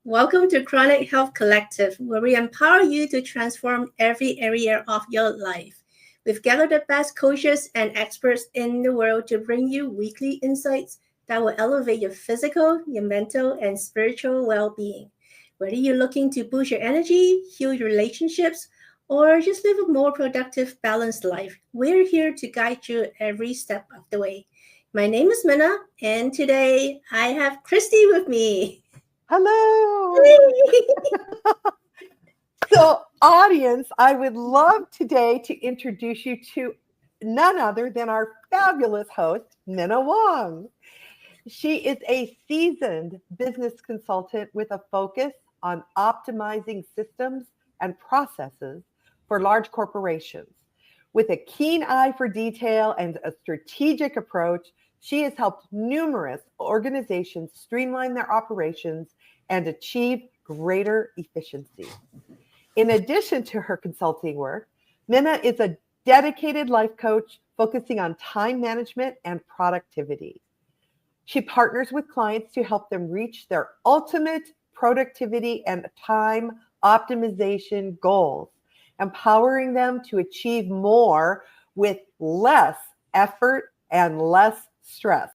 Welcome to Chronic Health Collective, where we empower you to transform every area of your life. We've gathered the best coaches and experts in the world to bring you weekly insights that will elevate your physical, your mental, and spiritual well-being. Whether you're looking to boost your energy, heal your relationships, or just live a more productive, balanced life, we're here to guide you every step of the way. My name is Minna, and today I have Kristy with me. Hello. So, audience, I would love today to introduce you to none other than our fabulous host, Minna Wong. She is a seasoned business consultant with a focus on optimizing systems and processes for large corporations. With a keen eye for detail and a strategic approach, she has helped numerous organizations streamline their operations and achieve greater efficiency. In addition to her consulting work, Minna is a dedicated life coach focusing on time management and productivity. She partners with clients to help them reach their ultimate productivity and time optimization goals, empowering them to achieve more with less effort and less stress.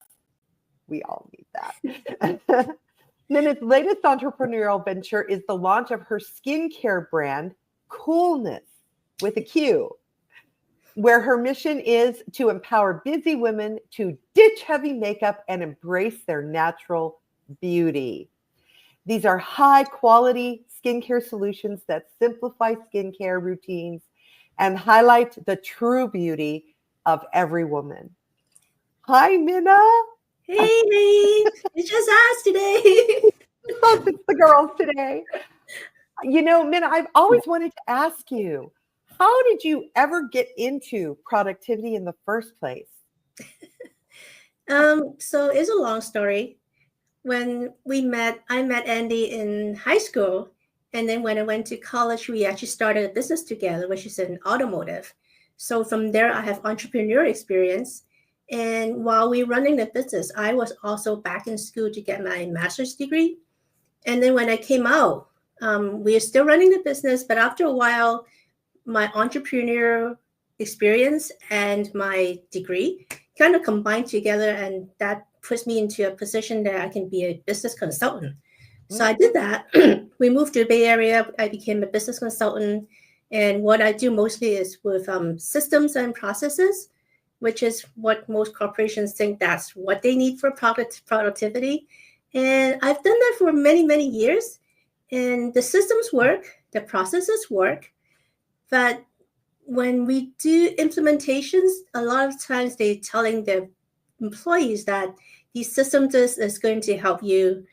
We all need that. Minna's latest entrepreneurial venture is the launch of her skincare brand, Coolness, with a Q, where her mission is to empower busy women to ditch heavy makeup and embrace their natural beauty. These are high-quality skincare solutions that simplify skincare routines and highlight the true beauty of every woman. Hi, Minna. Hey, it's just us today. It's the girls today. You know, Minna, I've always wanted to ask you, how did you ever get into productivity in the first place? So it's a long story. When I met Andy in high school. And then when I went to college, we actually started a business together, which is in automotive. So from there, I have entrepreneurial experience. And while we were running the business, I was also back in school to get my master's degree. And then when I came out, we are still running the business. But after a while, my entrepreneurial experience and my degree kind of combined together. And that puts me into a position that I can be a business consultant. So I did that. We moved to the Bay Area. I became a business consultant. And what I do mostly is with systems and processes, which is what most corporations think that's what they need for productivity. And I've done that for many, many years. And the systems work, the processes work. But when we do implementations, a lot of times they're telling their employees that these systems is going to help you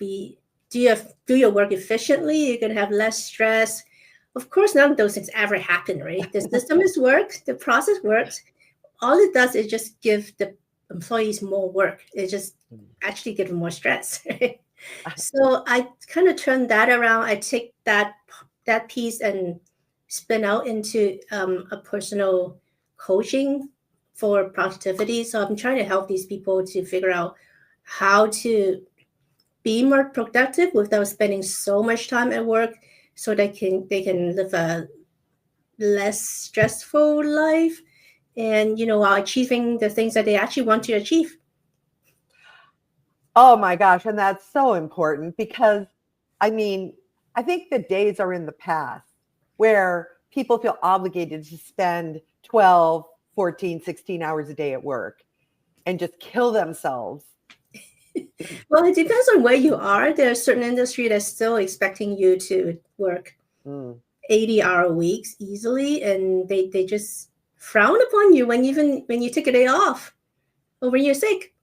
do your work efficiently. You're going to have less stress. Of course, none of those things ever happen, right? The system is works, the process works. All it does is just give the employees more work. It just actually gives them more stress. Right? So I kind of turn that around. I take that piece and spin out into a personal coaching for productivity. So I'm trying to help these people to figure out how to be more productive without spending so much time at work, so they can live a less stressful life, and while achieving the things that they actually want to achieve. Oh my gosh, and that's so important, because I mean, I think the days are in the past where people feel obligated to spend 12, 14, 16 hours a day at work and just kill themselves. Well, it depends on where you are. There are certain industry that's still expecting you to work 80-hour weeks easily, and they just frown upon you when you take a day off or when you're sick.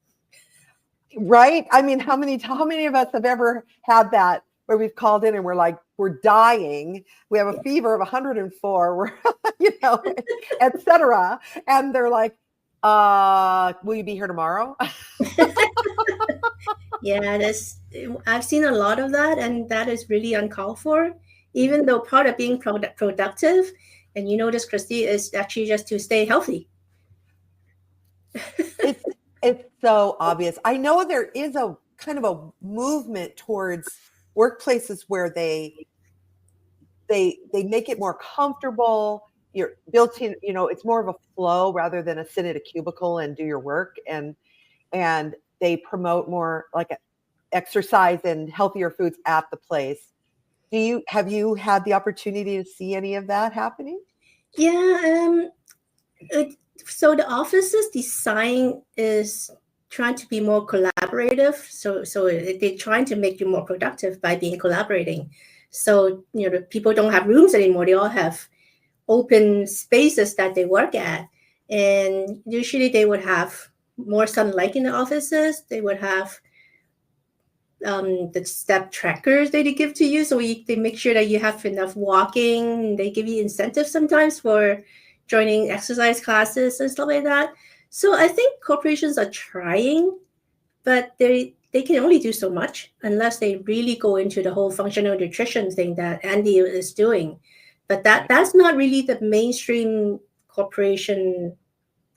Right? I mean, how many of us have ever had that where we've called in and we're like, we're dying. We have a fever of 104, we're, et cetera. And they're like, will you be here tomorrow? Yeah, I've seen a lot of that, and that is really uncalled for. Even though part of being productive, and you know this, Kristy, is actually just to stay healthy. It's so obvious. I know there is a kind of a movement towards workplaces where they make it more comfortable. You're built in, it's more of a flow rather than a sit at a cubicle and do your work. And they promote more like exercise and healthier foods at the place. Have you had the opportunity to see any of that happening? Yeah. So the office's design is trying to be more collaborative. So they're trying to make you more productive by being collaborating. So, the people don't have rooms anymore. They all have open spaces that they work at. And usually they would have more sunlight in the offices. They would have the step trackers that they give to you. So they make sure that you have enough walking. They give you incentives sometimes for joining exercise classes and stuff like that. So I think corporations are trying, but they can only do so much unless they really go into the whole functional nutrition thing that Andy is doing. But that's not really the mainstream corporation.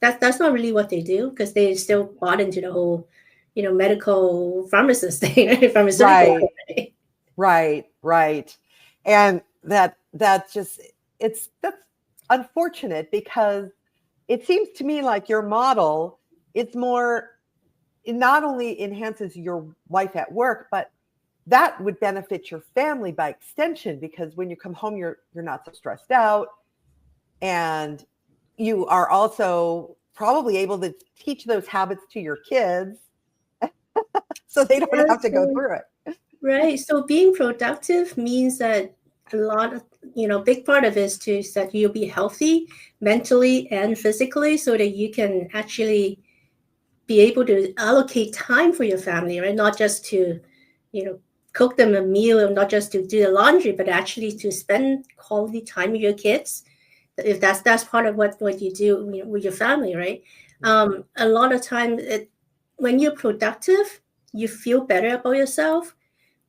That's not really what they do, because they still bought into the whole, medical pharmacist thing, pharmaceutical. Right. And that's unfortunate, because it seems to me like your model, it not only enhances your life at work, but that would benefit your family by extension, because when you come home, you're not so stressed out, and you are also probably able to teach those habits to your kids so they don't have to go through it. Right. So being productive means that a lot of, big part of it is that you'll be healthy mentally and physically, so that you can actually be able to allocate time for your family, right? Not just to, cook them a meal, and not just to do the laundry, but actually to spend quality time with your kids. If that's part of what you do with your family, right? A lot of time, when you're productive, you feel better about yourself,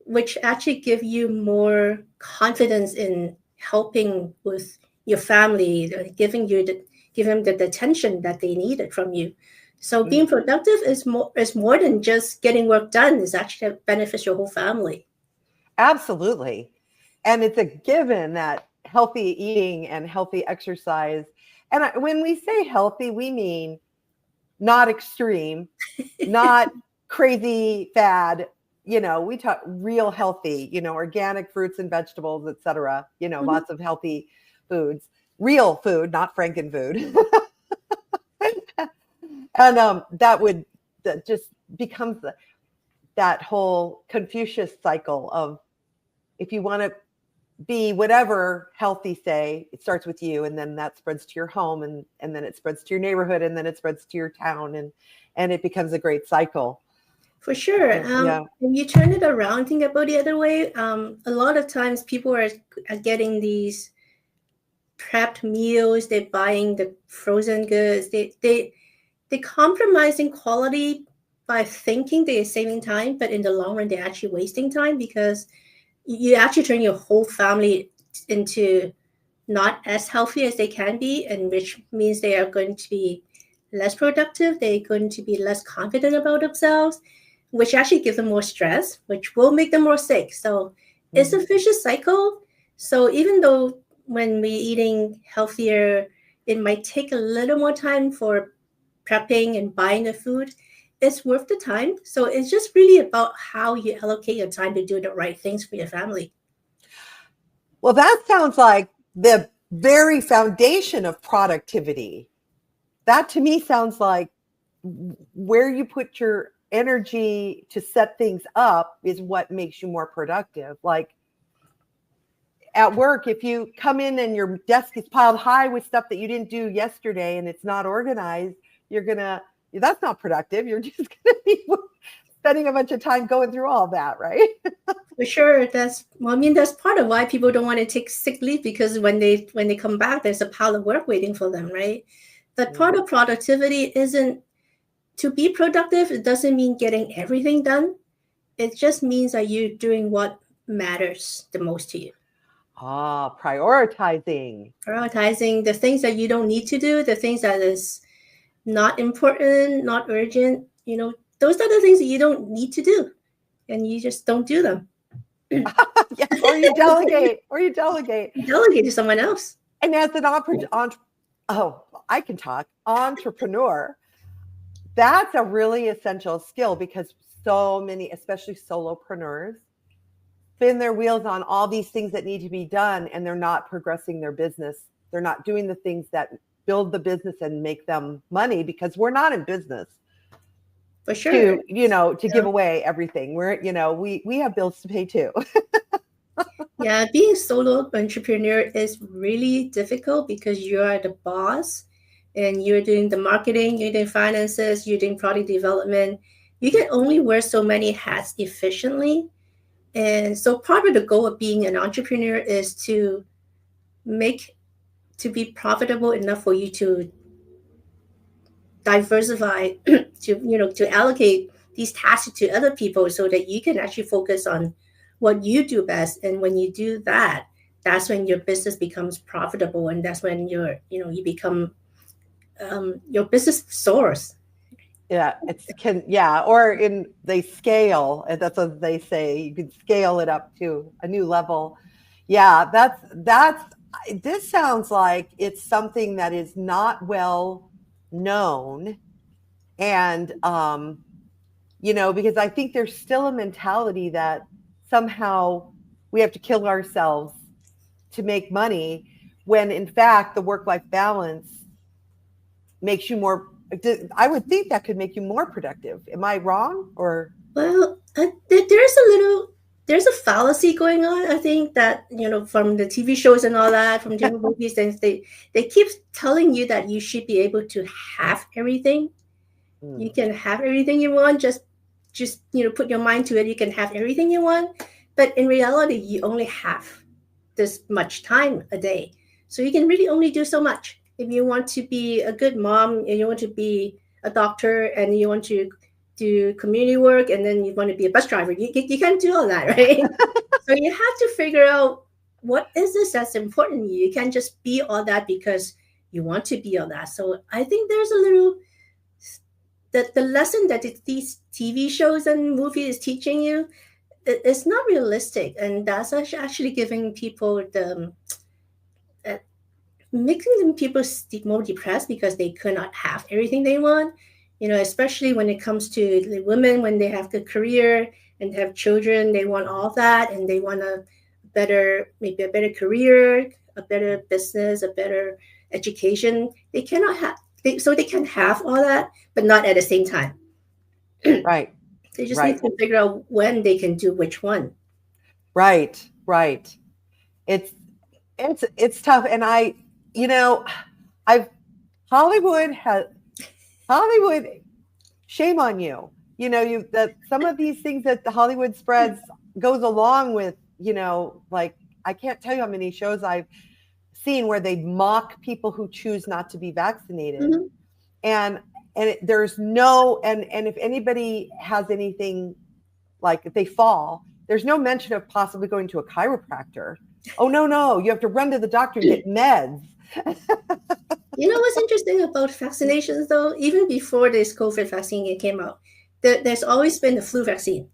which actually give you more confidence in helping with your family, giving them the attention that they needed from you. So being productive is more than just getting work done. It's actually benefits your whole family. Absolutely. And it's a given that healthy eating and healthy exercise, and when we say healthy, we mean not extreme, not crazy fad, we talk real healthy, organic fruits and vegetables, etc. Lots of healthy foods, real food, not frankenfood. And that just becomes that whole Confucius cycle of, if you want to be whatever healthy, say, it starts with you, and then that spreads to your home, and then it spreads to your neighborhood, and then it spreads to your town, and it becomes a great cycle. For sure. If you turn it around, think about the other way. A lot of times people are getting these prepped meals. They're buying the frozen goods. They compromise in quality by thinking they're saving time, but in the long run, they're actually wasting time, because you actually turn your whole family into not as healthy as they can be, and which means they are going to be less productive. They're going to be less confident about themselves, which actually gives them more stress, which will make them more sick. So it's a vicious cycle. So even though when we're eating healthier, it might take a little more time for prepping and buying the food, it's worth the time. So it's just really about how you allocate your time to do the right things for your family. Well, that sounds like the very foundation of productivity. That to me sounds like where you put your energy to set things up is what makes you more productive. Like at work, if you come in and your desk is piled high with stuff that you didn't do yesterday and it's not organized, that's not productive. You're just gonna be spending a bunch of time going through all that, right? For sure. That's part of why people don't want to take sick leave, because when they come back, there's a pile of work waiting for them, right? But part of productivity isn't to be productive. It doesn't mean getting everything done. It just means that you're doing what matters the most to you. Prioritizing the things that you don't need to do, the things that is not important, not urgent, those are the things that you don't need to do, and you just don't do them. Yeah, or you delegate. You delegate to someone else. And as an entrepreneur, that's a really essential skill, because so many, especially solopreneurs, spin their wheels on all these things that need to be done, and they're not progressing their business. They're not doing the things that build the business and make them money, because we're not in business for sure to give away everything. We're we have bills to pay too. Yeah, being a solo entrepreneur is really difficult because you are the boss and you're doing the marketing, you're doing finances, you're doing product development. You can only wear so many hats efficiently. And so part of the goal of being an entrepreneur is to be profitable enough for you to diversify, to allocate these tasks to other people so that you can actually focus on what you do best. And when you do that, that's when your business becomes profitable, and that's when you become your business soars. Yeah, or they scale, and that's what they say. You can scale it up to a new level. Yeah, this sounds like it's something that is not well known, and because I think there's still a mentality that somehow we have to kill ourselves to make money, when in fact the work-life balance makes you more. I would think that could make you more productive. Am I wrong? Or well, there's a fallacy going on. I think that from the TV shows and all that, from different movies, and they keep telling you that you should be able to have everything. You can have everything you want. Just put your mind to it. You can have everything you want, but in reality, you only have this much time a day, so you can really only do so much. If you want to be a good mom, and you want to be a doctor, and you want to do community work, and then you want to be a bus driver, you can't do all that, right? So you have to figure out what is this that's important to you. You can't just be all that because you want to be all that. So I think there's a little the lesson that these TV shows and movies is teaching you, it's not realistic, and that's actually giving people making people more depressed because they could not have everything they want. Especially when it comes to the women, when they have the career and have children, they want all that, and they want maybe a better career, a better business, a better education. They cannot have. So they can have all that, but not at the same time. Right. They just need to figure out when they can do which one. Right. It's tough. And Hollywood, shame on you. That some of these things that the Hollywood spreads goes along with, like, I can't tell you how many shows I've seen where they mock people who choose not to be vaccinated. Mm-hmm. And there's no, and if anybody has anything, like if they fall, there's no mention of possibly going to a chiropractor. Oh, no, you have to run to the doctor and get meds. What's interesting about vaccinations, though, even before this COVID vaccine came out, there's always been the flu vaccine,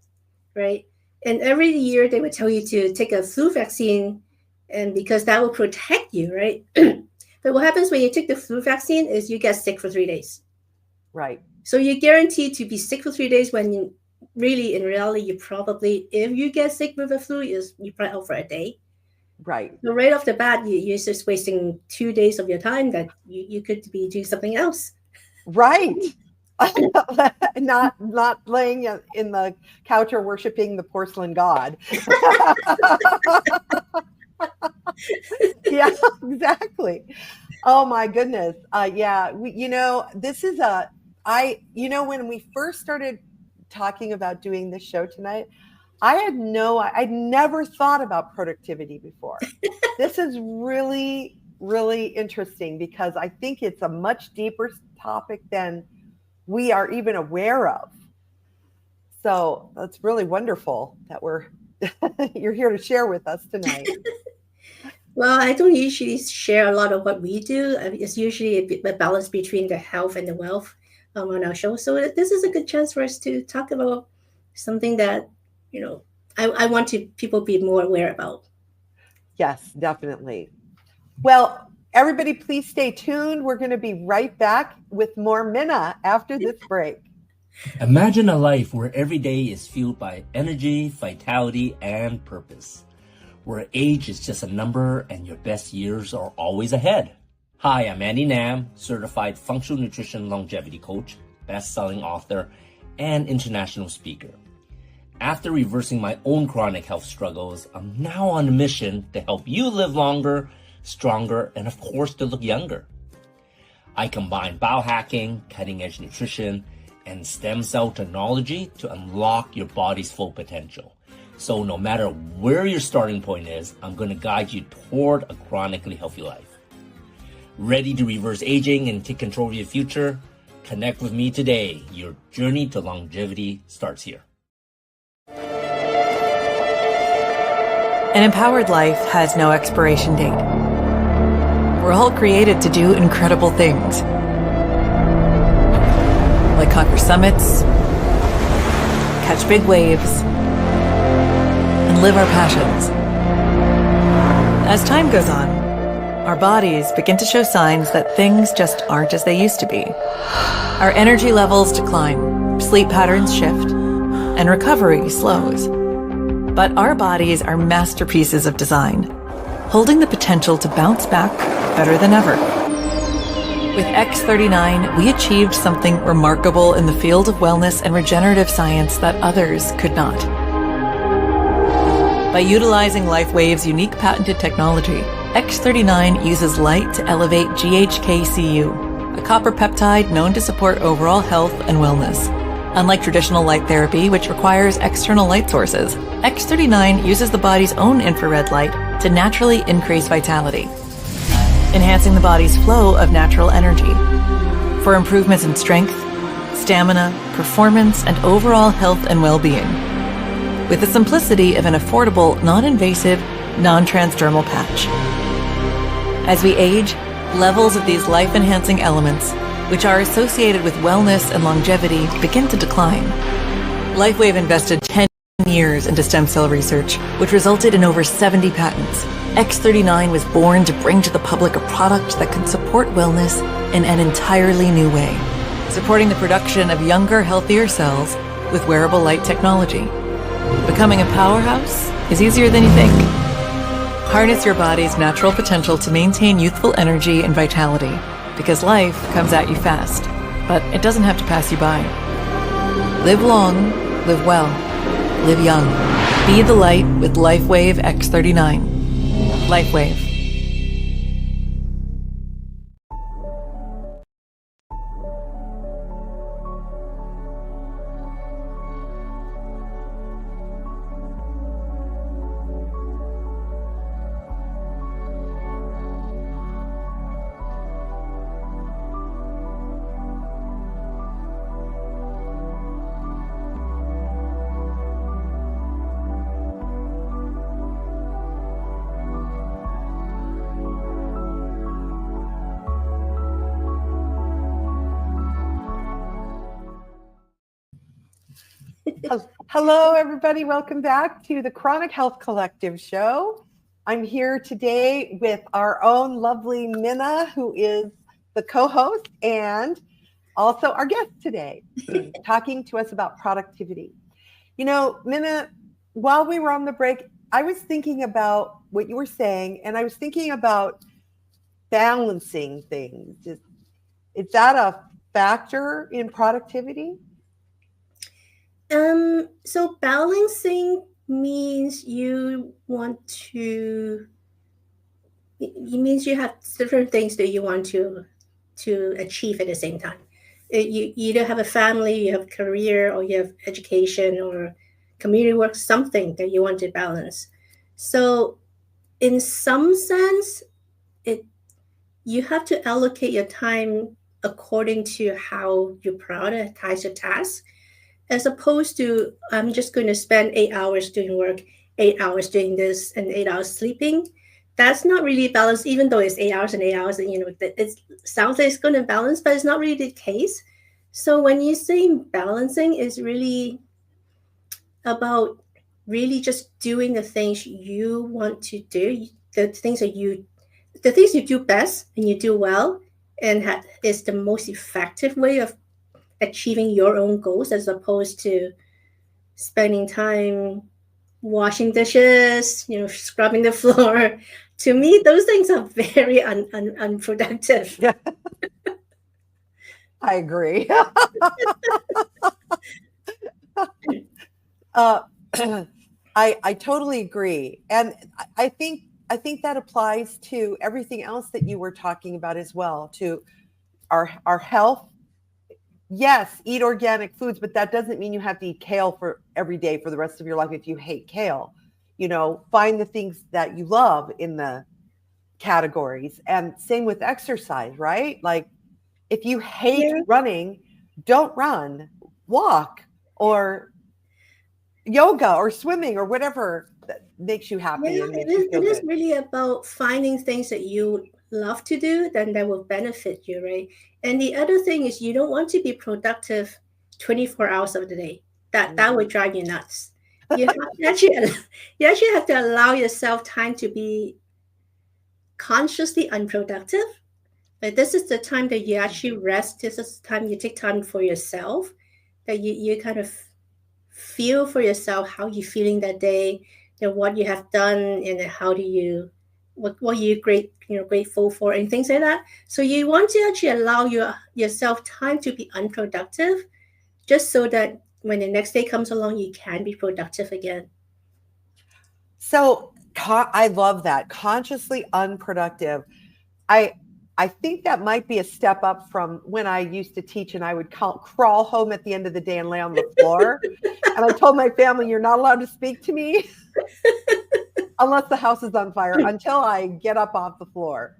right? And every year they would tell you to take a flu vaccine, and because that will protect you, right? But what happens when you take the flu vaccine is you get sick for 3 days. Right. So you're guaranteed to be sick for 3 days when you really, in reality, you probably, if you get sick with a flu, you're probably out for a day. Right. So right off the bat, you're just wasting 2 days of your time that you could be doing something else. Right. not laying in the couch or worshiping the porcelain god. Yeah, exactly. Oh my goodness. Yeah, this is when we first started talking about doing this show tonight, I'd never thought about productivity before. This is really, really interesting because I think it's a much deeper topic than we are even aware of. So that's really wonderful that you're here to share with us tonight. Well, I don't usually share a lot of what we do. It's usually a balance between the health and the wealth on our show. So this is a good chance for us to talk about something that, I want people be more aware about. Yes, definitely. Well, everybody, please stay tuned. We're going to be right back with more Minna after this break. Imagine a life where every day is fueled by energy, vitality, and purpose. Where age is just a number and your best years are always ahead. Hi, I'm Andy Nam, certified functional nutrition longevity coach, best-selling author, and international speaker. After reversing my own chronic health struggles, I'm now on a mission to help you live longer, stronger, and of course to look younger. I combine biohacking, cutting-edge nutrition, and stem cell technology to unlock your body's full potential. So no matter where your starting point is, I'm going to guide you toward a chronically healthy life. Ready to reverse aging and take control of your future? Connect with me today. Your journey to longevity starts here. An empowered life has no expiration date. We're all created to do incredible things. Like conquer summits, catch big waves, and live our passions. As time goes on, our bodies begin to show signs that things just aren't as they used to be. Our energy levels decline, sleep patterns shift, and recovery slows. But our bodies are masterpieces of design, holding the potential to bounce back better than ever. With X39, we achieved something remarkable in the field of wellness and regenerative science that others could not. By utilizing LifeWave's unique patented technology, X39 uses light to elevate GHK-Cu, a copper peptide known to support overall health and wellness. Unlike traditional light therapy, which requires external light sources, X39 uses the body's own infrared light to naturally increase vitality, enhancing the body's flow of natural energy for improvements in strength, stamina, performance, and overall health and well-being. With the simplicity of an affordable, non-invasive, non-transdermal patch. As we age, levels of these life-enhancing elements, which are associated with wellness and longevity, begin to decline. LifeWave invested 10 years into stem cell research, which resulted in over 70 patents. X39 was born to bring to the public a product that can support wellness in an entirely new way, supporting the production of younger, healthier cells with wearable light technology. Becoming a powerhouse is easier than you think. Harness your body's natural potential to maintain youthful energy and vitality, because life comes at you fast, but it doesn't have to pass you by. Live long, live well, live young. Be the light with LifeWave X39. LifeWave. Hello, everybody. Welcome back to the Chronic Health Collective show. I'm here today with our own lovely Minna, who is the co-host, and also our guest today, talking to us about productivity. You know, Minna, while we were on the break, I was thinking about what you were saying, and I was thinking about balancing things. Is that a factor in productivity? So balancing means you want to, it means you have different things that you want to achieve at the same time. You either have a family, you have a career, or you have education or community work, something that you want to balance. So in some sense, it you have to allocate your time according to how you prioritize your tasks, as opposed to I'm just going to spend 8 hours doing work, 8 hours doing this, and 8 hours sleeping. That's not really balanced, even though it's 8 hours and 8 hours, and it sounds like it's going to balance, but it's not really the case. So when you say balancing, is really about really just doing the things you want to do, the things you do best and you do well, and is the most effective way of achieving your own goals, as opposed to spending time washing dishes, scrubbing the floor. To me, those things are very unproductive. Yeah. I agree. I totally agree. And I think that applies to everything else that you were talking about as well, to our health. Yes, eat organic foods, but that doesn't mean you have to eat kale for every day for the rest of your life if you hate kale. Find the things that you love in the categories. And same with exercise, right? Like if you hate running, don't run, walk, or yoga or swimming or whatever that makes you happy. Yeah, and makes you feel it is good. really about finding things that you love to do, then that will benefit you, right? And the other thing is you don't want to be productive 24 hours of the day. That would drive you nuts. You actually have to allow yourself time to be consciously unproductive. But this is the time that you actually rest. This is the time you take time for yourself, that you kind of feel for yourself how you're feeling that day, what you have done, and how do you what you're grateful for, and things like that. So you want to actually allow yourself time to be unproductive, just so that when the next day comes along, you can be productive again. So I love that. Consciously unproductive. I think that might be a step up from when I used to teach and I would crawl home at the end of the day and lay on the floor. And I told my family, you're not allowed to speak to me unless the house is on fire, until I get up off the floor.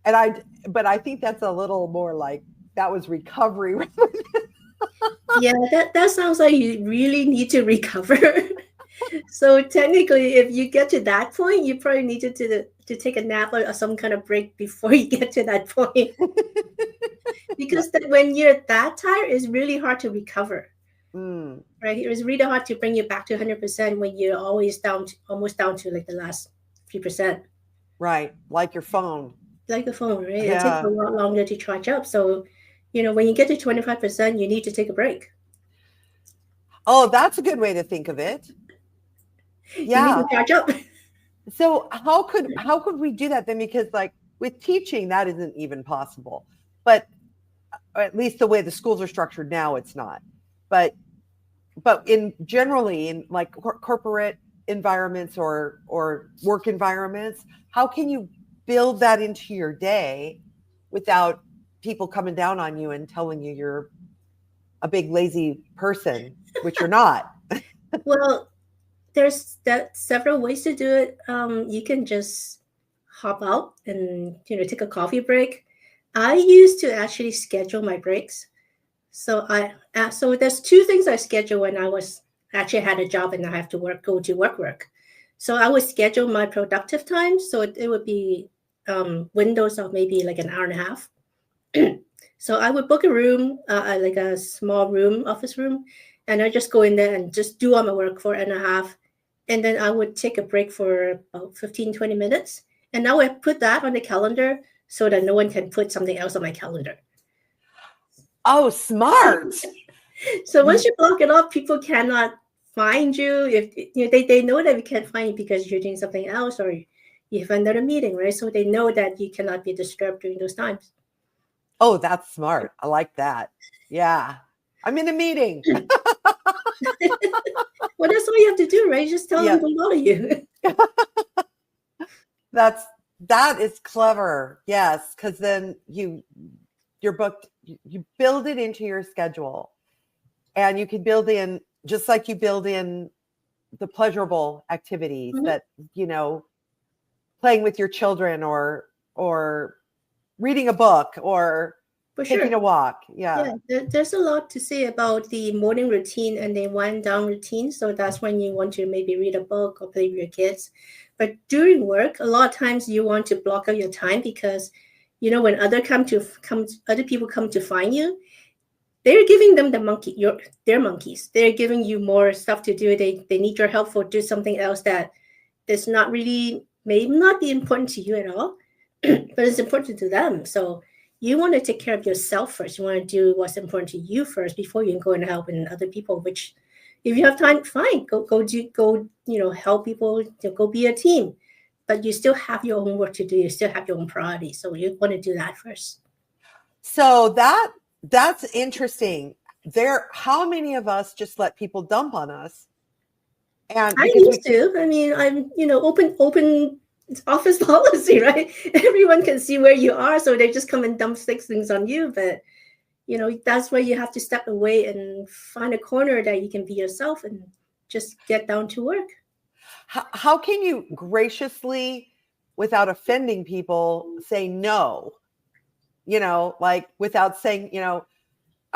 But I think that's a little more like that was recovery. Yeah, that sounds like you really need to recover. So technically, if you get to that point, you probably needed to take a nap or some kind of break before you get to that point. Because when you're that tired, it's really hard to recover. Right? It's really hard to bring you back to 100% when you're almost down to like the last few percent. Right, like your phone. Like the phone, right? Yeah. It takes a lot longer to charge up. So, when you get to 25%, you need to take a break. Oh, that's a good way to think of it. Yeah. You need to charge up. So how could we do that then? Because like with teaching, that isn't even possible. But at least the way the schools are structured now, it's not. But generally in like corporate environments or work environments, how can you build that into your day without people coming down on you and telling you you're a big lazy person, which you're not? Well, there's several ways to do it. You can just hop out and take a coffee break. I used to actually schedule my breaks. So so there's two things I schedule when I was actually had a job and I have to go to work. So I would schedule my productive time. So it would be windows of maybe like an hour and a half. So I would book a room, like a small room, office room, and I just go in there and just do all my work for an hour and a half. And then I would take a break for about 15, 20 minutes. And now I put that on the calendar so that no one can put something else on my calendar. Oh, smart. So once you block it off, people cannot find you. If they know that you can't find you because you're doing something else or you have another meeting, right? So they know that you cannot be disturbed during those times. Oh, that's smart. I like that. Yeah. I'm in a meeting. Well, that's all you have to do, right? Just tell them don't bother you. That is clever. Yes, because then you're booked. You build it into your schedule, and you can build in, just like you build in the pleasurable activities that playing with your children or reading a book or For taking sure. a walk. Yeah. There's a lot to say about the morning routine and the wind down routine. So that's when you want to maybe read a book or play with your kids. But during work, a lot of times you want to block out your time because, when other people come to find you, they're giving them their monkeys. They're giving you more stuff to do. They need your help for do something else that is not really, may not be important to you at all, but it's important to them. So you want to take care of yourself first. You want to do what's important to you first before you can go and help in other people. Which, if you have time, fine, go help people. Go be a team, but you still have your own work to do. You still have your own priorities. So you want to do that first. So that's interesting. How many of us just let people dump on us? And I used to. I mean, I'm open office policy, right? Everyone can see where you are, so they just come and dump six things on you. But that's where you have to step away and find a corner that you can be yourself and just get down to work. How can you graciously, without offending people, say no? Like without saying, I'm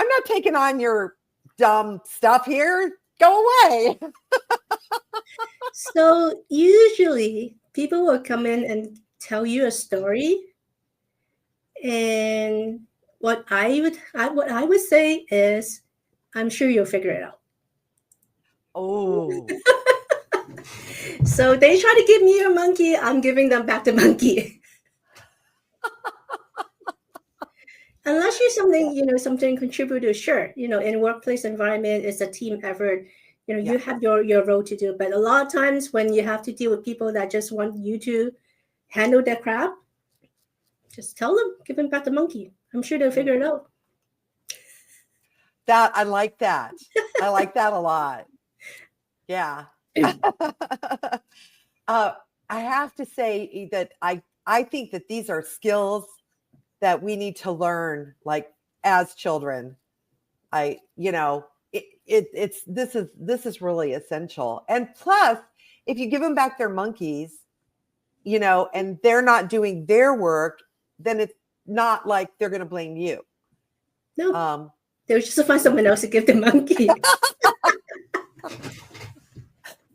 not taking on your dumb stuff here. Go away. So usually people will come in and tell you a story, and what I would say is, I'm sure you'll figure it out. Oh. So they try to give me a monkey, I'm giving them back the monkey. Unless you're something contributor, sure. In workplace environment, it's a team effort. You have your role to do. But a lot of times when you have to deal with people that just want you to handle their crap, just tell them, give them back the monkey. I'm sure they'll figure it out. I like that. I like that a lot. Yeah. I have to say that I think that these are skills that we need to learn, like as children. This is really essential. And plus, if you give them back their monkeys, and they're not doing their work, then it's not like they're going to blame you. No, they'll just find someone else to give the monkey.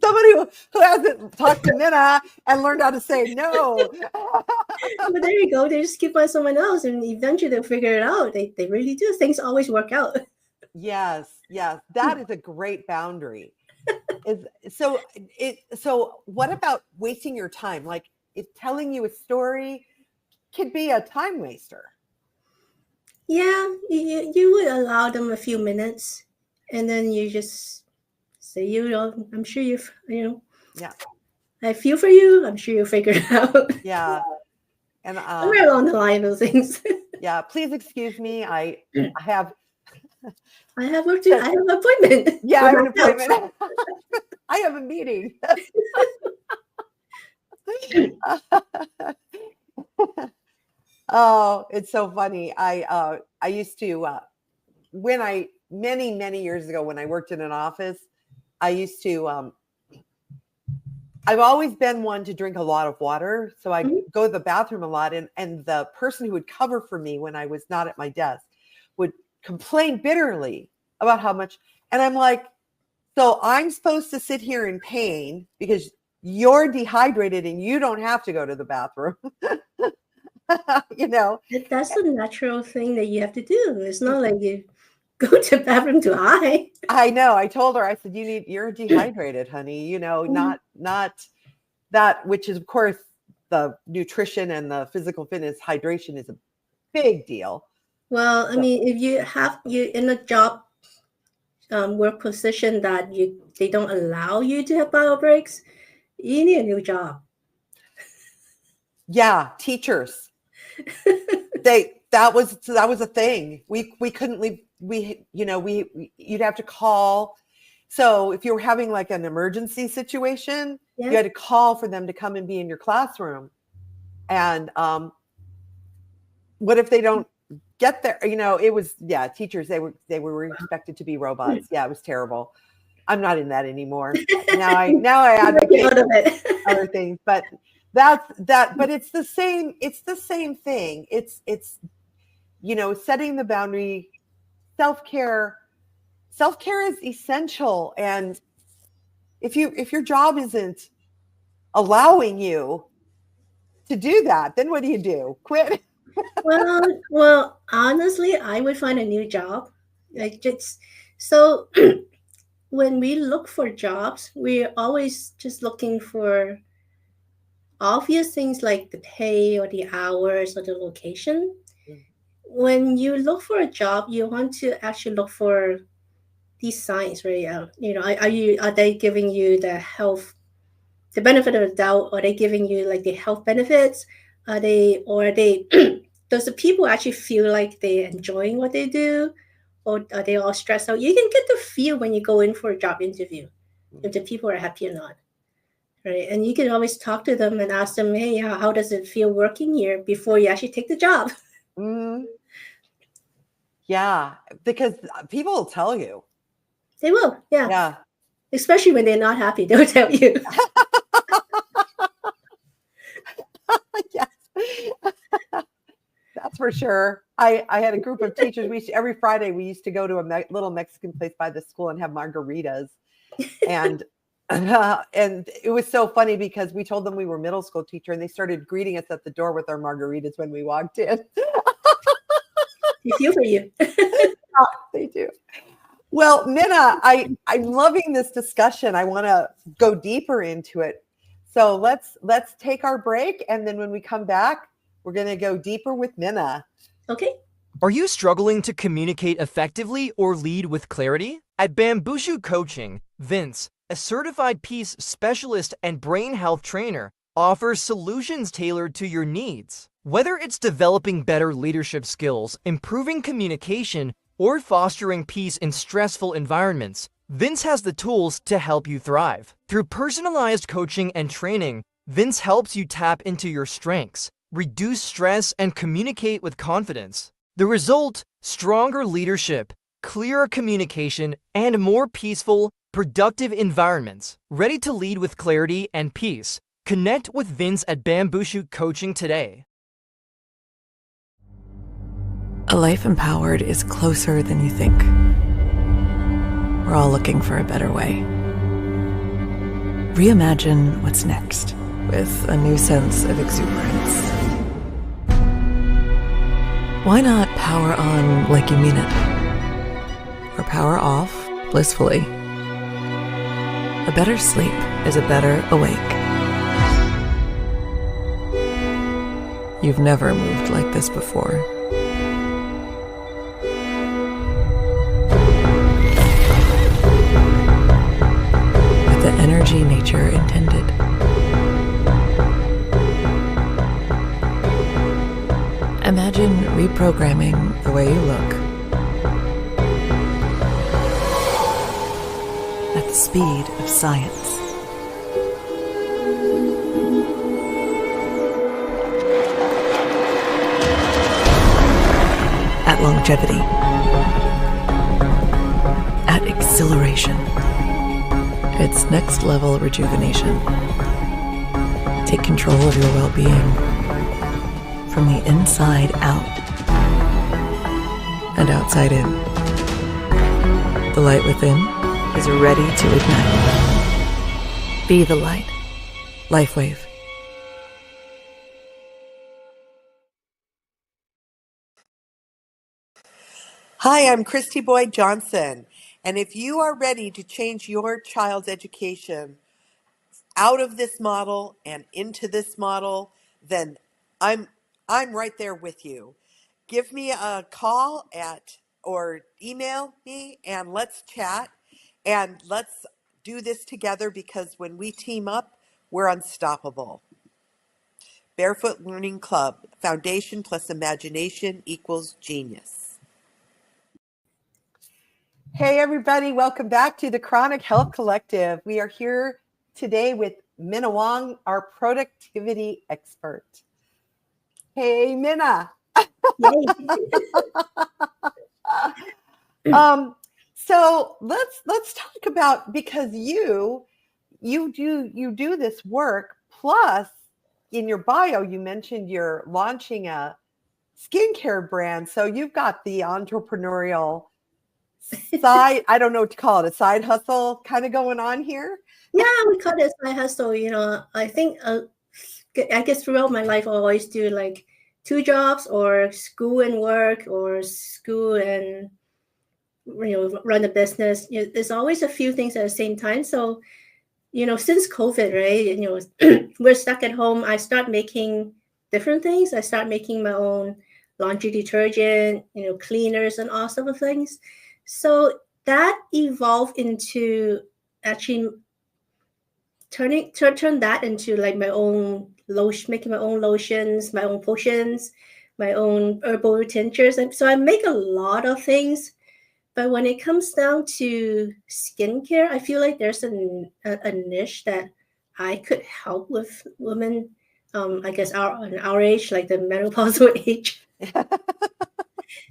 Somebody who hasn't talked to Minna and learned how to say no. But there you go. They just keep on someone else, and eventually they'll figure it out. They really do. Things always work out. Yes. That is a great boundary. So what about wasting your time? Like, if telling you a story could be a time waster. Yeah, you would allow them a few minutes, and then you just say, I'm sure Yeah. I feel for you. I'm sure you'll figure it out. Yeah. And somewhere along the line of things. Yeah. Please excuse me. I have work to. I have an appointment. Yeah, I have an appointment. I have a meeting. Oh, it's so funny. I used to many years ago when I worked in an office, I used to I've always been one to drink a lot of water, so I go to the bathroom a lot, and the person who would cover for me when I was not at my desk would complain bitterly about how much, and I'm like, so I'm supposed to sit here in pain because you're dehydrated and you don't have to go to the bathroom. That's a natural thing that you have to do. It's not like you go to the bathroom to hide. I know. I told her, I said, you're dehydrated, honey, not that, which is of course the nutrition and the physical fitness. Hydration is a big deal. Well, I So, mean, if you in a job work position that they don't allow you to have bio breaks, you need a new job. yeah, teachers. That was a thing. We couldn't leave. You'd have to call. So if you were having like an emergency situation, Yeah. you had to call for them to come and be in your classroom. And what if they don't get there? It was, teachers, they were expected to be robots. Yeah, it was terrible. I'm not in that anymore. Now I Get advocate out of it. other things, but but it's the same thing. It's setting the boundary. Self-care is essential. And if your job isn't allowing you to do that, then what do? Quit? Well, honestly, I would find a new job. Like just so when we look for jobs, we're always just looking for obvious things like the pay or the hours or the location. When you look for a job, you want to actually look for these signs, right? Are they giving you the benefit of the doubt? Are they giving you like the health benefits? Are they does the people actually feel like they're enjoying what they do, or are they all stressed out? You can get the feel when you go in for a job interview if the people are happy or not, right? And you can always talk to them and ask them, hey, how does it feel working here before you actually take the job? Mm-hmm. Yeah, because people will tell you. They will, yeah. Yeah. Especially when they're not happy, they'll tell you. Yes. That's for sure. I had a group of teachers. Every Friday we used to go to a little Mexican place by the school and have margaritas. And and it was so funny because we told them we were middle school teacher and they started greeting us at the door with our margaritas when we walked in. They feel for you. They do. Well, Minna, I'm loving this discussion. I want to go deeper into it. So let's take our break, and then when we come back, we're going to go deeper with Minna. Okay. Are you struggling to communicate effectively or lead with clarity? At Bambushu Coaching, Vince, a certified peace specialist and brain health trainer, offers solutions tailored to your needs. Whether it's developing better leadership skills, improving communication, or fostering peace in stressful environments, Vince has the tools to help you thrive. Through personalized coaching and training, Vince helps you tap into your strengths, reduce stress, and communicate with confidence. The result: stronger leadership, clearer communication, and more peaceful, productive environments. Ready to lead with clarity and peace? Connect with Vince at Bambushu Coaching today. A life empowered is closer than you think. We're all looking for a better way. Reimagine what's next with a new sense of exuberance. Why not power on like you mean it? Or power off blissfully? A better sleep is a better awake. You've never moved like this before. With the energy nature intended. Imagine reprogramming the way you look at the speed of science. At longevity. At exhilaration. It's next level rejuvenation. Take control of your well-being from the inside out and outside in. The light within is ready to ignite. Be the light. LifeWave. Hi, I'm Kristy Boyd Johnson. And if you are ready to change your child's education out of this model and into this model, then I'm right there with you. give me a call or email me and let's chat and let's do this together, because when we team up, we're unstoppable. Barefoot Learning Club, foundation plus imagination equals genius. Hey everybody, welcome back to the Chronic Health Collective. We are here today with Minna Wong, our productivity expert. Hey Minna. So let's talk about, because you do this work, plus in your bio you mentioned you're launching a skincare brand. So you've got the entrepreneurial side, I don't know what to call it, a side hustle kind of going on here. Yeah, we call it a side hustle. I think I guess throughout my life I always do like 2 jobs, or school and work, or school and run a business. There's always a few things at the same time. So since COVID, right, we're stuck at home. I start making different things. I start making my own laundry detergent, cleaners and all sorts of things. So that evolved into actually turn that into like my own lotion, making my own lotions, my own potions, my own herbal tinctures. And so I make a lot of things. But when it comes down to skincare, I feel like there's a niche that I could help with women, I guess our age, like the menopausal age.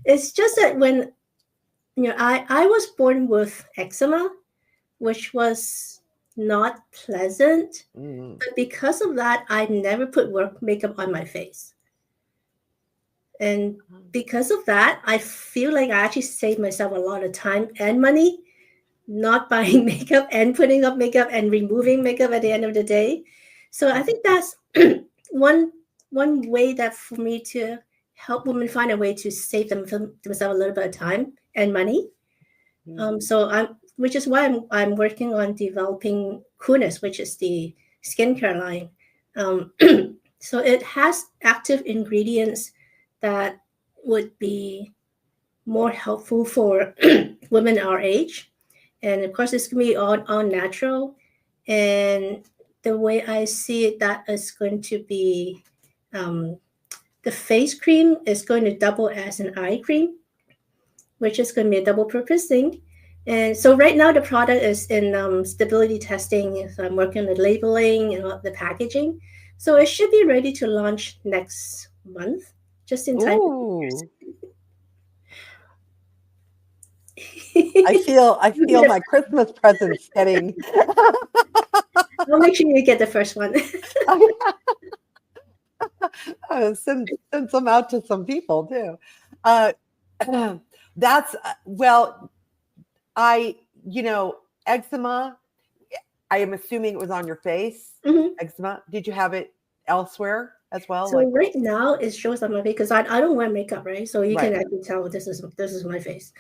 It's just that when I was born with eczema, which was not pleasant. But because of that, I never put work makeup on my face. And because of that, I feel like I actually saved myself a lot of time and money, not buying makeup and putting up makeup and removing makeup at the end of the day. So I think that's one way that for me to help women find a way to save themselves a little bit of time and money. Which is why I'm working on developing Coolness, which is the skincare line. So it has active ingredients that would be more helpful for women our age. And of course, it's going to be all natural. And the way I see it, that is going to be the face cream is going to double as an eye cream, which is going to be a double purpose thing. And so right now the product is in stability testing. So I'm working on the labeling and the packaging. So it should be ready to launch next month, just in time. I feel my Christmas presents getting. I'll make sure you get the first one. Send some out to some people too. That's eczema, I am assuming it was on your face. Eczema. Did you have it elsewhere as well? So right now it shows on my face because I don't wear makeup, right? So you can actually tell this is my face.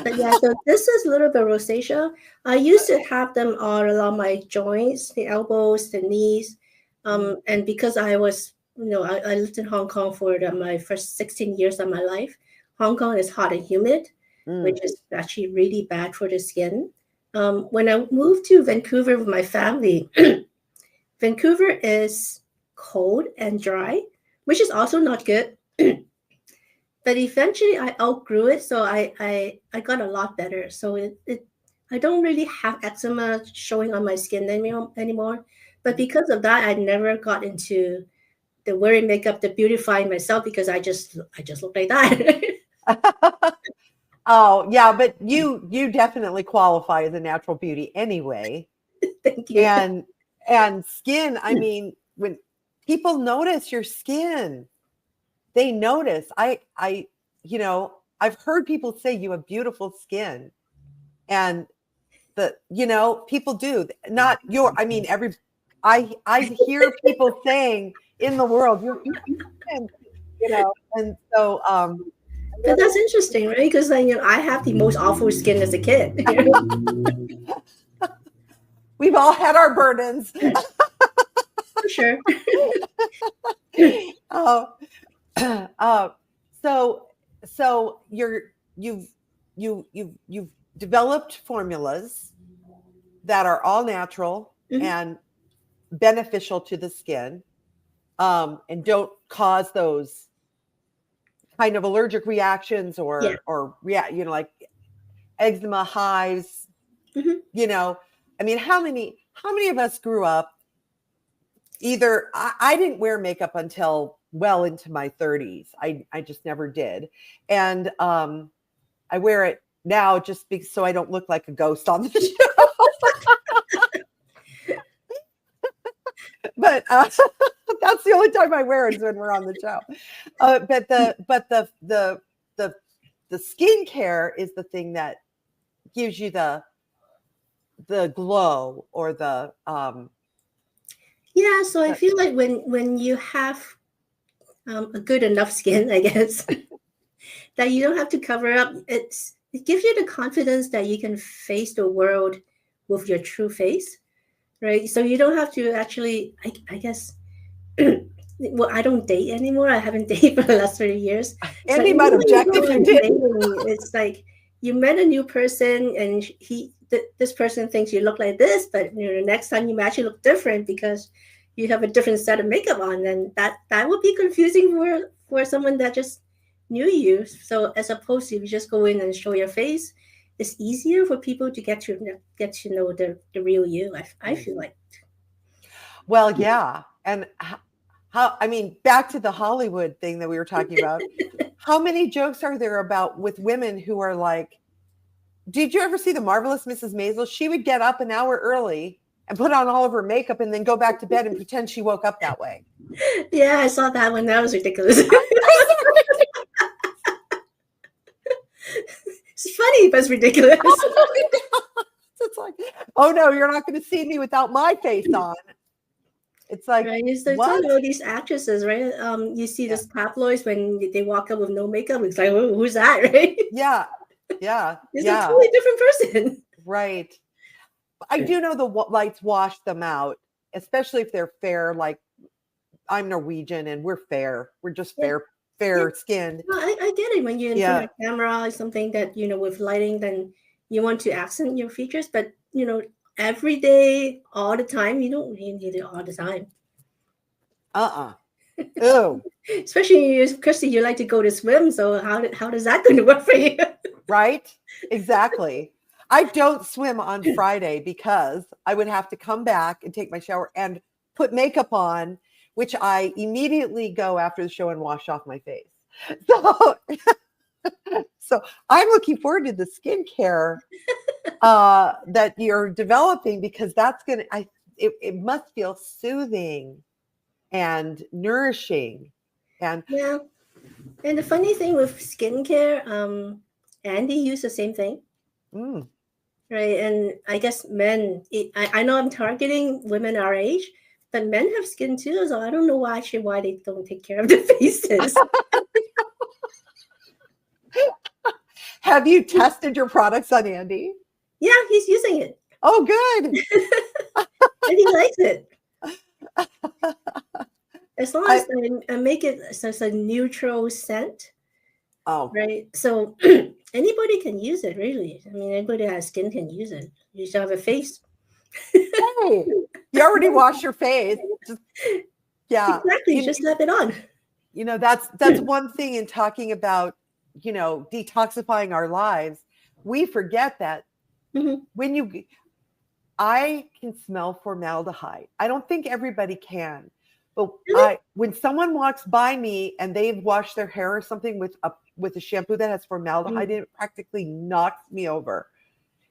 But yeah, so this is a little bit rosacea. I used to have them all along my joints, the elbows, the knees. And because I was, I lived in Hong Kong for my first 16 years of my life. Hong Kong is hot and humid, which is actually really bad for the skin. When I moved to Vancouver with my family, Vancouver is cold and dry, which is also not good. But eventually I outgrew it, so I got a lot better. So I don't really have eczema showing on my skin anymore. But because of that, I never got into the wearing makeup, the beautifying myself, because I just look like that. Oh yeah, but you definitely qualify as a natural beauty anyway. Thank you. And skin, I mean, when people notice your skin, they notice. I've heard people say you have beautiful skin, and people do. Not your, I mean, I hear people saying in the world, you're skin, and so. But that's interesting, right? Because I have the most awful skin as a kid. We've all had our burdens. For sure. Oh, so you've developed formulas that are all natural and beneficial to the skin, and don't cause those kind of allergic reactions or like eczema, hives. I mean, how many of us grew up either I didn't wear makeup until well into my 30s. I just never did. And I wear it now just because so I don't look like a ghost on the show. But that's the only time I wear it is when we're on the show. But the skincare is the thing that gives you the glow or the Yeah, so I feel like when you have a good enough skin, I guess, that you don't have to cover up, it gives you the confidence that you can face the world with your true face, right? So you don't have to actually, I guess, well, I don't date anymore. I haven't dated for the last 30 years. Andy might object if you did. It's like you met a new person and this person thinks you look like this, but the next time you match, you look different because you have a different set of makeup on, and that would be confusing for someone that just knew you. So as opposed to if you just go in and show your face, it's easier for people to get to know the real you. I feel like. Well, yeah, and how I mean, back to the Hollywood thing that we were talking about. How many jokes are there about with women who are like, did you ever see The Marvelous Mrs. Maisel? She would get up an hour early and put on all of her makeup and then go back to bed and pretend she woke up that way. Yeah, I saw that one. That was ridiculous. It's funny, but it's ridiculous. It's like, oh no, you're not going to see me without my face on. It's like, right? It's all these actresses, right? You see these tabloids when they walk up with no makeup. It's like, oh, who's that, right? Yeah. It's a totally different person. Right. I do know the lights wash them out, especially if they're fair. Like I'm Norwegian and we're fair. We're just fair skinned. Well, I get it when you're in front of a camera or something that, with lighting, then you want to accent your features. But, every day, all the time, you don't need it all the time. Oh. Especially Kristy, you like to go to swim. So how does that going to work for you? Right? Exactly. I don't swim on Friday because I would have to come back and take my shower and put makeup on, which I immediately go after the show and wash off my face. So I'm looking forward to the skincare that you're developing, because that's going to, it must feel soothing and nourishing. And yeah. And the funny thing with skincare, Andy used the same thing. Right. And I guess men, I know I'm targeting women our age, but men have skin too. So I don't know why they don't take care of their faces. Have you tested your products on Andy? Yeah, he's using it. Oh, good. And he likes it. As long as I make it as a neutral scent. Oh. Right. So anybody can use it, really. I mean, anybody that has skin can use it. You just have a face. Hey, you already wash your face. Exactly. Just slap it on. That's one thing in talking about, detoxifying our lives. We forget that when I can smell formaldehyde. I don't think everybody can, but when someone walks by me and they've washed their hair or something with a shampoo that has formaldehyde, it practically knocks me over.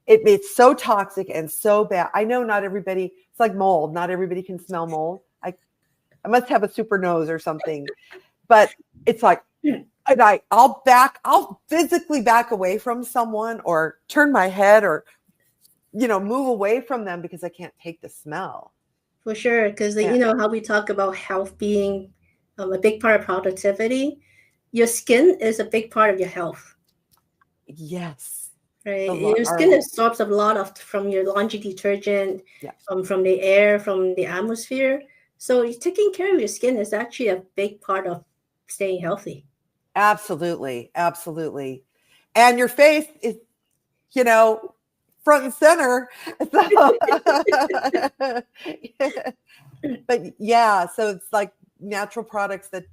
It's so toxic and so bad. I know not everybody, it's like mold. Not everybody can smell mold. I must have a super nose or something, but it's like, and I'll physically back away from someone or turn my head or, move away from them because I can't take the smell. For sure. Because how we talk about health being a big part of productivity, your skin is a big part of your health. Yes. Right. Your skin absorbs a lot from your laundry detergent, from the air, from the atmosphere. So taking care of your skin is actually a big part of staying healthy. Absolutely. Absolutely. And your face is, front and center. So, but yeah, so it's like natural products that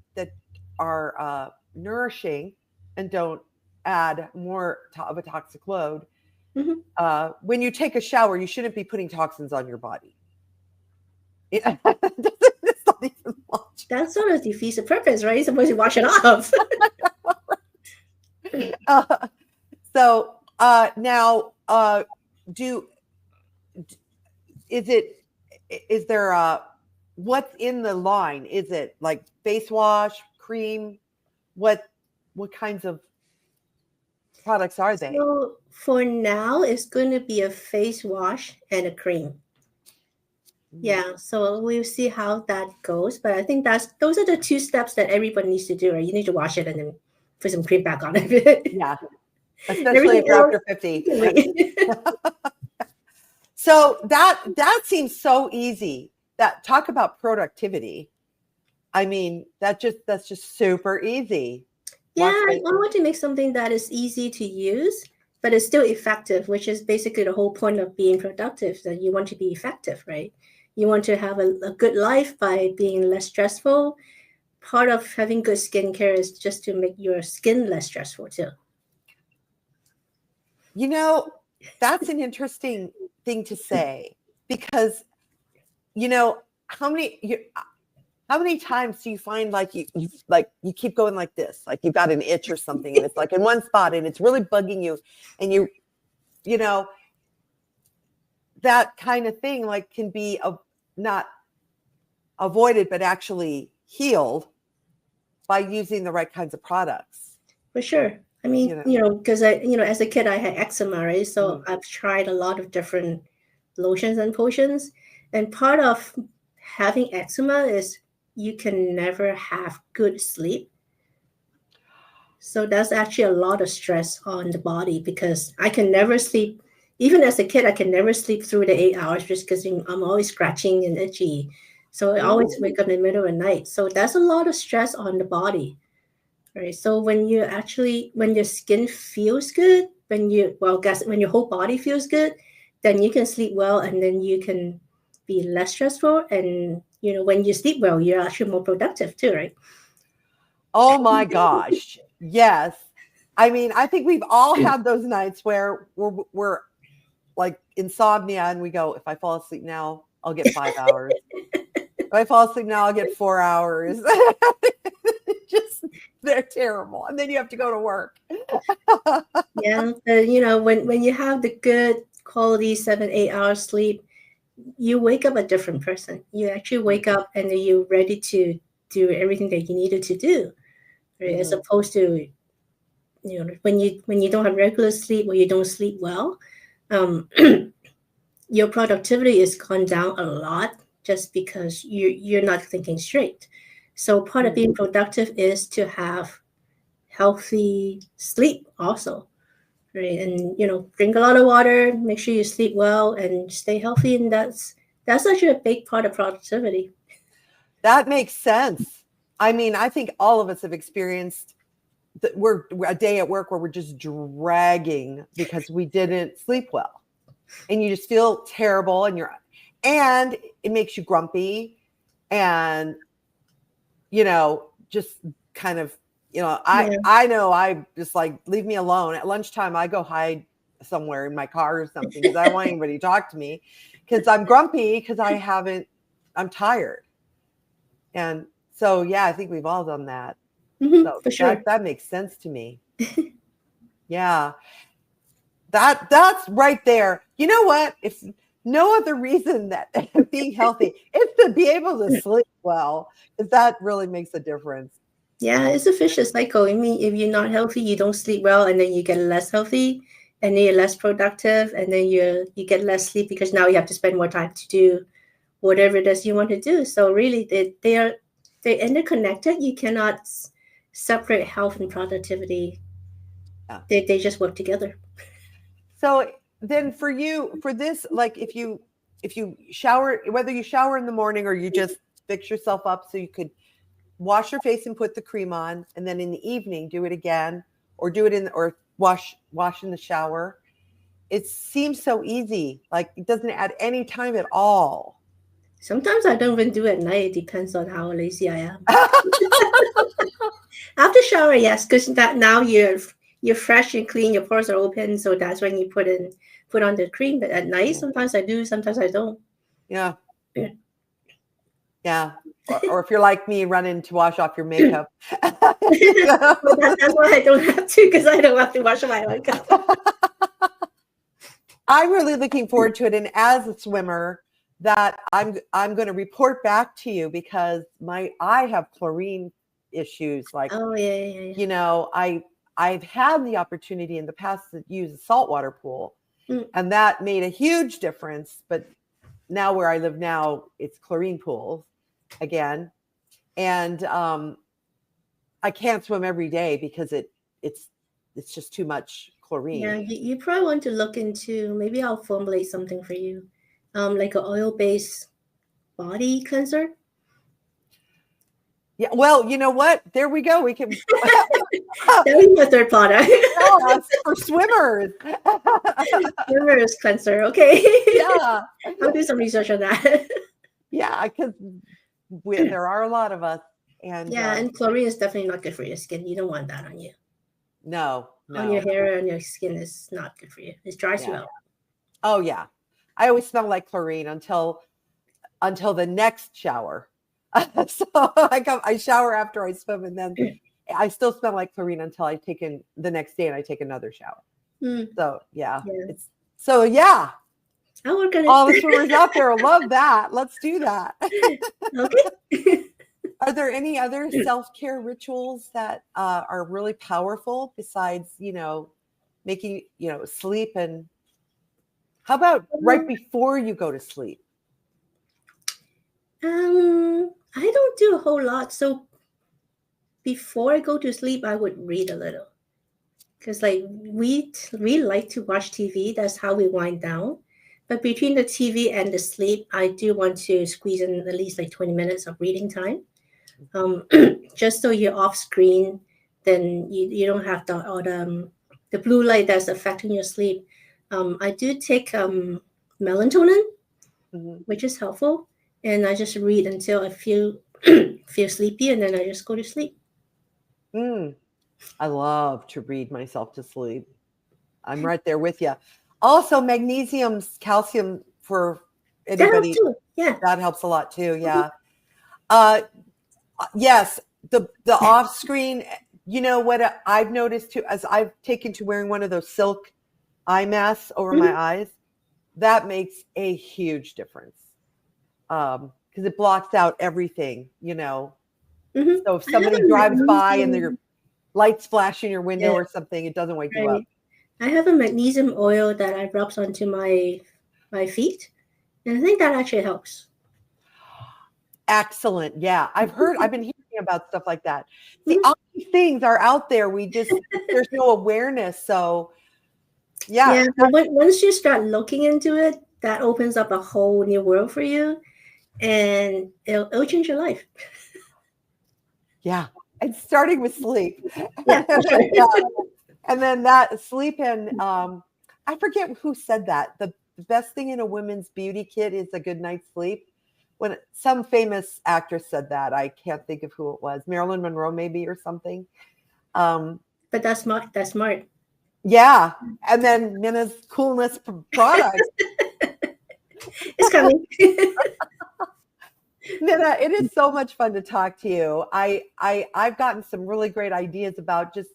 are nourishing and don't add more of a toxic load. Mm-hmm. When you take a shower, you shouldn't be putting toxins on your body. Yeah. It's not even much. That sort of defeats the purpose, right? You're supposed to wash it off. So now, is there what's in the line? Is it like face wash, cream? What kinds of products are they? So for now, it's going to be a face wash and a cream. Yeah, so we'll see how that goes. But I think those are the two steps that everybody needs to do, right? You need to wash it and then put some cream back on it. Yeah, especially if you're after 50. So that seems so easy. That talk about productivity. I mean, that's just super easy. Yeah, I want to make something that is easy to use, but it's still effective, which is basically the whole point of being productive, that you want to be effective, right? You want to have a good life by being less stressful. Part of having good skincare is just to make your skin less stressful too. That's an interesting thing to say, because how many times do you find like you keep going like this, like you've got an itch or something, and it's like in one spot and it's really bugging you, and that kind of thing like can be not avoided but actually healed by using the right kinds of products. For sure. I mean, because as a kid I had eczema, right? So I've tried a lot of different lotions and potions, and part of having eczema is you can never have good sleep. So that's actually a lot of stress on the body, because I can never sleep. Even as a kid, I can never sleep through the 8 hours just because I'm always scratching and itchy. So I always wake up in the middle of the night. So that's a lot of stress on the body, right? So when your skin feels good, when your whole body feels good, then you can sleep well, and then you can be less stressful. And when you sleep well, you're actually more productive too, right? Oh my gosh. Yes. I mean, I think we've all had those nights where we're like insomnia, and we go, if I fall asleep now, I'll get 5 hours. If I fall asleep now, I'll get 4 hours. They're terrible. And then you have to go to work. Yeah. When you have the good quality 7-8 hours sleep, you wake up a different person. You actually wake up and then you're ready to do everything that you needed to do, right? As opposed to when you don't have regular sleep or you don't sleep well, your productivity is gone down a lot just because you're not thinking straight. So part of being productive is to have healthy sleep also, right? And drink a lot of water, make sure you sleep well, and stay healthy. And that's actually a big part of productivity. That makes sense. I mean, I think all of us have experienced that we're a day at work where we're just dragging because we didn't sleep well, and you just feel terrible, and it makes you grumpy, and just kind of I know, I just like, leave me alone. At lunchtime I go hide somewhere in my car or something because I don't want anybody to talk to me, because I'm grumpy because I'm tired. And so I think we've all done that. So for sure. that makes sense to me. Yeah. That's right there. You know what? If no other reason that being healthy is to be able to sleep well, because that really makes a difference. Yeah, it's a vicious cycle. I mean, if you're not healthy, you don't sleep well, and then you get less healthy, and then you're less productive, and then you get less sleep because now you have to spend more time to do whatever it is you want to do. So really, they're interconnected. You cannot separate health and productivity. Yeah. They just work together. So then for this, like if you shower, whether you shower in the morning or you just fix yourself up so you could wash your face and put the cream on, and then in the evening do it again, or do it or wash in the shower. It seems so easy. Like it doesn't add any time at all. Sometimes I don't even do it at night. It depends on how lazy I am. After shower, yes, because that now you're fresh and clean. Your pores are open, so that's when you put on the cream. But at night, sometimes I do, sometimes I don't. Yeah. Yeah. Or if you're like me, running to wash off your makeup. That's why I don't have to, because I don't have to wash my makeup. I'm really looking forward to it. And as a swimmer, that I'm going to report back to you, because I have chlorine issues. Like, oh yeah. You know, I've had the opportunity in the past to use a saltwater pool, and that made a huge difference. But now where I live now, it's chlorine pools again. And I can't swim every day because it's just too much chlorine. Yeah, you probably want to look into, maybe I'll formulate something for you, like an oil-based body cleanser. Yeah, well, you know what? There we go. We can. That would be a third product. No, that's for swimmers. Swimmers cleanser. Okay. Yeah. I'll do some research on that. Yeah, because there are a lot of us. And yeah, and chlorine is definitely not good for your skin. You don't want that on you. No. On your hair and your skin is not good for you. It dries you out. Oh yeah. I always smell like chlorine until the next shower. So I shower after I swim, and then I still smell like chlorine until the next day and I take another shower. So yeah. I'll work on it. All the swimmers out there love that. Let's do that. Okay. Are there any other self-care rituals that are really powerful besides, making, sleep? And how about right before you go to sleep? I don't do a whole lot. So before I go to sleep, I would read a little. Because we like to watch TV. That's how we wind down. But between the TV and the sleep, I do want to squeeze in at least 20 minutes of reading time. Just so you're off screen, then you don't have all the blue light that's affecting your sleep. I do take melatonin, which is helpful, and I just read until I feel sleepy, and then I just go to sleep. I love to read myself to sleep. I'm right there with you. Also, magnesium, calcium for anybody. That helps too. Yeah, that helps a lot too. Yeah. Yes, the off screen. You know what I've noticed too, as I've taken to wearing one of those silk eye masks over my eyes, that makes a huge difference. Because it blocks out everything, So if somebody drives by and their lights flash in your window or something, it doesn't wake you up. I have a magnesium oil that I rub onto my feet, and I think that actually helps. Excellent. Yeah, I've been hearing about stuff like that. See, all these things are out there. There's no awareness. So, yeah. But once you start looking into it, that opens up a whole new world for you, and it'll change your life. Yeah, and starting with sleep. Yeah, for sure. And then that sleep in, I forget who said that. The best thing in a women's beauty kit is a good night's sleep. When some famous actress said that, I can't think of who it was. Marilyn Monroe, maybe, or something. But that's smart. That's smart. Yeah. And then Minna's coolness product. It's coming. Minna, it is so much fun to talk to you. I've gotten some really great ideas about just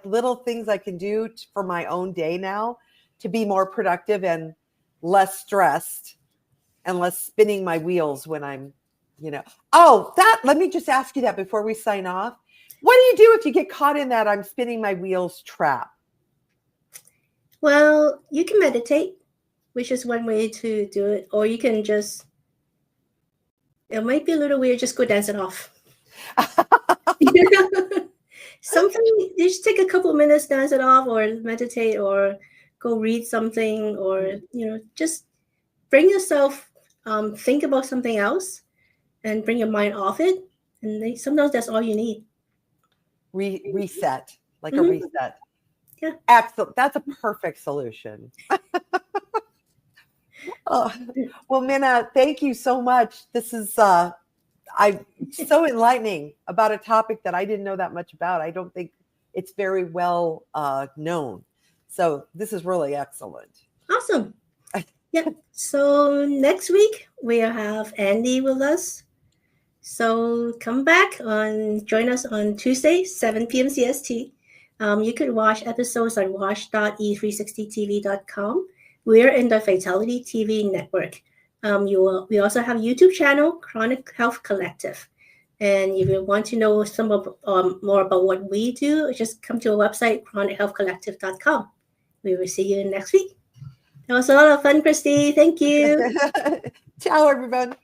little things I can do for my own day now to be more productive and less stressed and less spinning my wheels when I'm, let me just ask you that before we sign off. What do you do if you get caught in that I'm spinning my wheels trap? Well, you can meditate, which is one way to do it. Or you can just, it might be a little weird, just go dance it off. Something, you just take a couple minutes, dance it off, or meditate, or go read something, or, just bring yourself, think about something else, and bring your mind off it. And sometimes that's all you need. Reset, like a Mhm. reset. Yeah. Excellent. That's a perfect solution. Oh, well, Minna, thank you so much. This is so enlightening about a topic that I didn't know that much about. I don't think it's very well known. So this is really excellent. Awesome. Yeah. So next week we have Andy with us. So come back join us on Tuesday, 7 p.m. CST. You could watch episodes on watch.e360tv.com. We're in the Fatality TV network. We also have a YouTube channel, Chronic Health Collective. And if you want to know more about what we do, just come to our website, chronichealthcollective.com. We will see you next week. That was a lot of fun, Kristy. Thank you. Ciao, everyone.